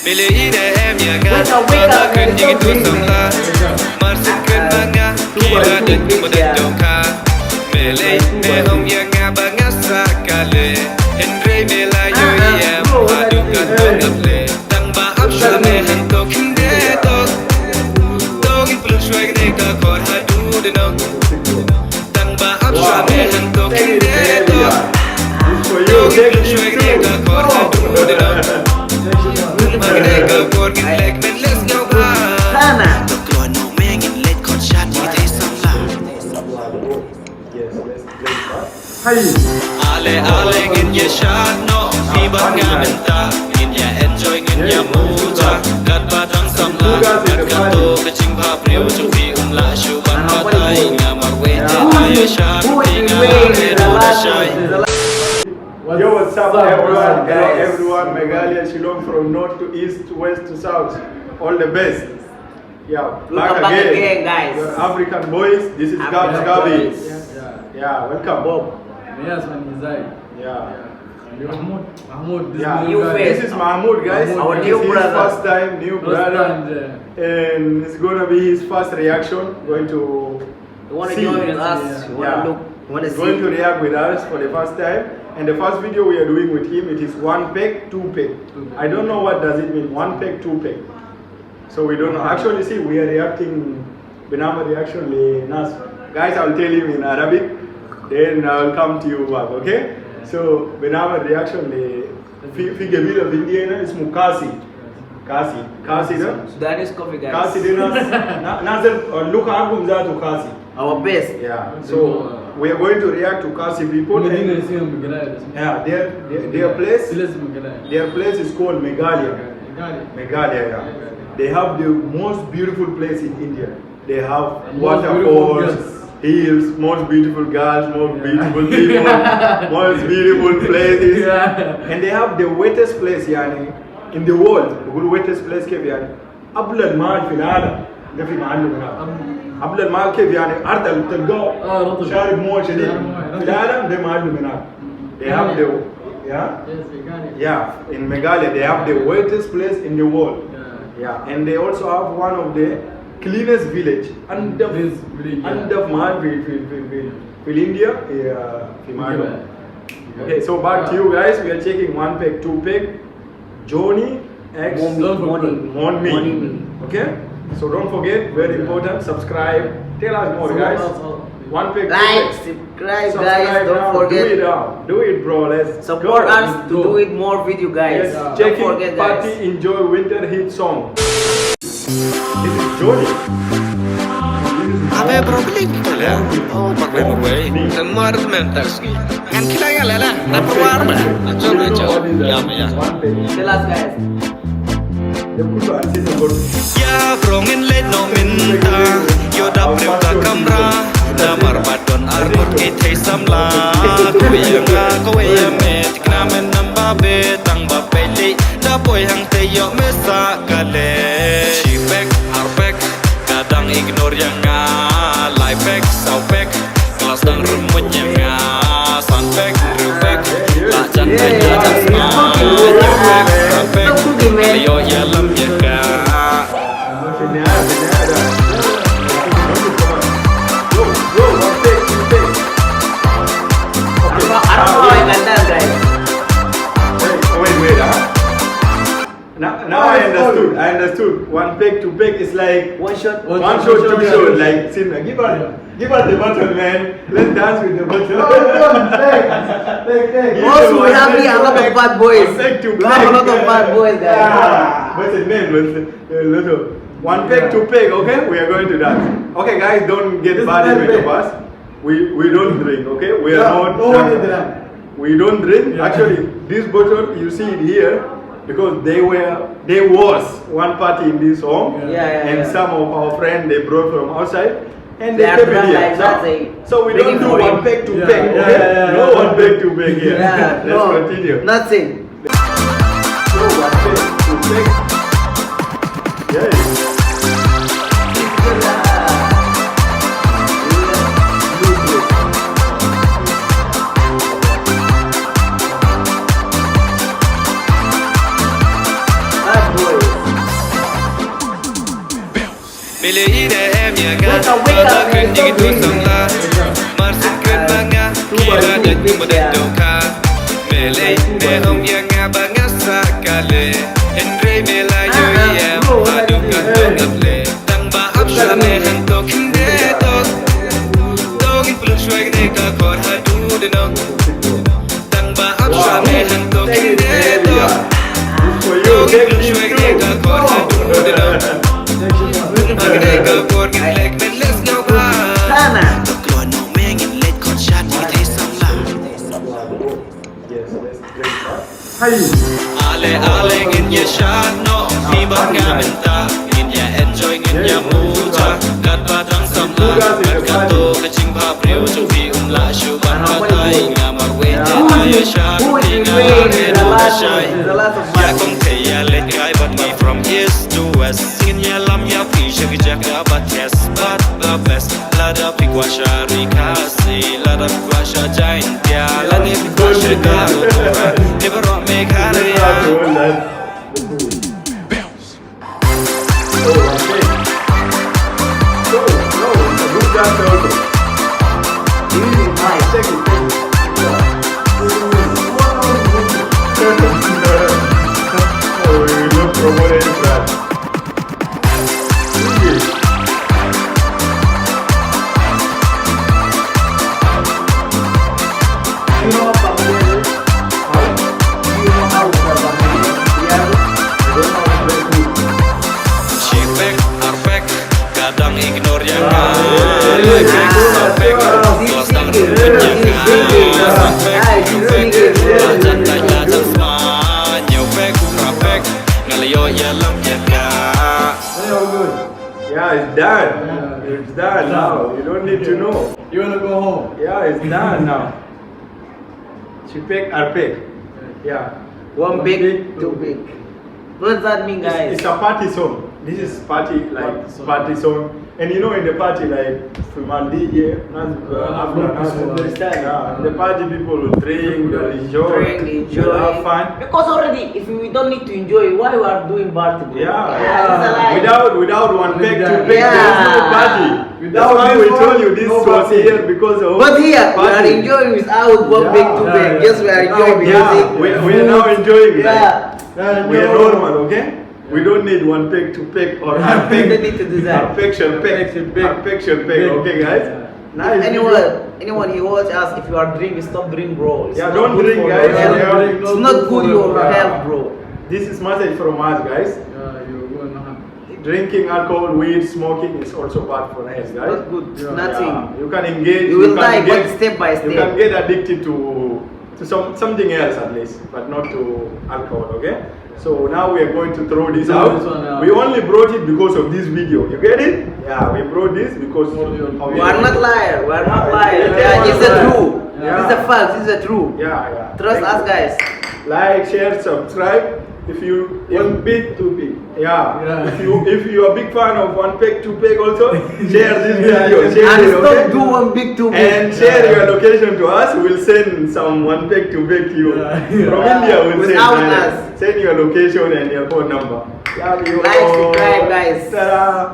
Bila ide em ya ga Mata kan yang itu samla Marsikan banga Kira dan kemudian doka Mele mehong yang ngabanga sakale Henry Melayu ya Padukan dongable Tang maaf syame hantok hindetok Dogin peluk syuai neka kor hadu denok Tang maaf syame hantok hindetok Dogin peluk syuai neka kor hadu denok Magnega kor ginlek men les nhau ba Tộc lùa nổ mê nghìn lên con chat như thế xong là Ale ale ngin ya chat no Khi bắt nga mình ta Ngin ya enjoy ngin ya muta Gat batang samla Gat kato kaching pa priyo Chung fi la shu ban patay Nga marwete tayo chat Tinga hero na shy Yo, what's up everyone? Hello everyone, Meghalaya, Shillong, from north to east, west to south. All the best. Yeah, back again, guys. Your African boys. This is gabsgabitv. Yeah, welcome. Bob. Yes, man, inside. Yeah. Mahmoud, this Yeah, new guy. this is Mahmoud, guys. Our This new is his brother. first time, new brother, and it's gonna be his first reaction. Going to You want to see. join with us? You want Yeah. to look? You want to He's going to see? react with us for the first time. And the first video we are doing with him, it is 1 peg, 2 peg. I don't know what does it mean, 1 peg, 2 peg. So we don't know. Actually, see, we are reacting, Benama reaction, Nas. Guys, I'll tell you in Arabic, then I'll come to you back, okay? So, Benama reaction, fi Gabila of Indiana is Khasi. Khasi, no? Sudanese coffee, guys. Khasi, Nazar, look album to Khasi. Our best. Yeah, so we are going to react to Khasi people. Yeah, their place is called Meghalaya. Meghalaya, yeah. They have the most beautiful place in India. They have waterfalls, hills, most beautiful girls, most beautiful people, most beautiful places. And they have the wettest place yani, in the world. The good wettest place كيف يعني قبل الماء في العالم ده في معلم هناك. قبل الماء كيف يعني أرض تلقاه شارب مويه شديد في العالم ده معلم هناك. They have the in Meghalaya they have the wettest place in the world. Yeah, and they also have one of the cleanest village. Under Mahal في India في Mahal. Okay, so back to you guys. We are checking 1 peg, 2 peg. Johnny X Monmi. Okay, so don't forget, very important. Subscribe. Tell us more, guys. 1 peg, 2 Like, peg. subscribe, guys. Don't now. forget. Do it now. Do it, bro. Let's Support go. us to do it more video, guys. Yes, Don't checking forget, party guys. enjoy winter hit song. This is Johnny. Abe problem pala Oh problem away Semua harus mental ski Kan kita yang lelah Tak perwar ba Coba Ya ya Tell us, guys. Ya brongin le no minta Yo da preuta kamera Damar badon armut kita samla Kowe nga kowe me Tikna men namba be Tang ba peli Da boy hang te yo mesa kale Shipek arpek Kadang ignore yang nga Lifehack, saupek Kelas dan remunya nga Sunpack, rewpack Tak jantai jajan smart Nyewek, rapek Leo ya lam ya ka I don't know how I got that, guys. Wait, Now I understood. 1 peg, 2 peg is like One shot. 1 shot, 2 shot. Like, Simba, give us the button, man. Let's dance with the button. Also, we have here a lot of bad boys. We have a lot of bad boys, guys. What's the name? 1 peg, 2 peg, okay? We are going to dance. Okay, guys, don't get bad with us. We don't drink, okay? We are not. We don't drink. Actually, this bottle, you see it here. Because they was one party in this home, and some of our friends they brought from outside, and they came in here. So we don't do 1 peg, 2 peg, okay? No 1 peg, 2 peg here. Let's continue. Nothing. So 1 peg, 2 peg. Yes. Bad boys. Bila ina em yaga Bata kun jigi tu sangla Marsukun manga Kira dan kumadan doka Melay nehong yaga banga sakale Henry melayu iem Hadukan dongable Tang baap syane hantok hinde tok Dogin peluk syuai neka kor hadu denok Tang baap syane hantok hinde tok Dogin peluk syuai neka kor hadu denok Neka kor gin lek men les nhau ha Sana. Keluar no mengin let kor shan ni thay sang la Yes, that's great. Hi. Ale ale ngin ya shan no Ni bangga menta Ngin ya enjoy ngin ya muja Kat padang sam la Kat kato kacing pa priu Chung vi la shu ban patay Nga marwete tayo shan Tinga lage no na shy Ya kong kaya let guy but me from east to west Ngin ya lam ya fi shagijak dapat yes But the best Lada pigwa shari kasi Lada pigwa sha jain tia Lada pigwa sha garo tura Never rock Meghalaya Shipek, arpek, kadang ignore yang Peg sampai kelas tang rumput yang Sampai Lajan lajan semua Nyopek, rapek, ngaliyo ya lam ya Yeah, it's done. It's done now. You don't need to know. You wanna go home? Yeah, it's done now. Shipek arpek. Yeah. One big, two big. What does that mean, guys? It's a party song. This is party party song. And you know in the party like Fulmandi here, the party people will drink, they'll enjoy, they'll have fun. Because already, if we don't need to enjoy, why we are doing party? Yeah. Without one peg to peg, Yeah. there's no party. That's why we told you this was here because of But here, we are party. enjoying without one big, two big. Yes, we are enjoying music. Yeah, we are now enjoying Yeah. We are normal, okay? We don't need one peg to peg or We arpek. don't need to do that. Arpek shall peg, arpek shall peg, okay guys? Nice. Anyone he watch us, if you are drinking, stop drinking, bro. It's Yeah, not don't good drink, for guys. your health. Yeah. It's not good for your Yeah. health, bro. This is message from us, guys. You're going to have. Drinking alcohol, weed, smoking is also bad for health, guys. Not good. It's Yeah. nothing. Yeah, you can engage. You will can die, get- but step by You can step. get addicted to something else at least, but not to alcohol, okay? So now we are going to throw this Throw out. this one out. We only brought it because of this video. You get it? Yeah, we brought this because of We are not liar. We are not liar. Yeah, Yeah, it's the truth. Yeah. It's the fact. It's the truth. Yeah. Trust Thank us, you. guys. Like, share, subscribe. If One big, two big. yeah. Yeah. If you are a big fan of one peg, two peg also, share this video. Share And it, stop okay? do one big, two big. And share your location to us. We'll send some one peg to beg to you. Yeah. From Yeah. India, we'll Without send. us. Send your location and your phone number. Yeah, Like, subscribe, guys. Ta-da.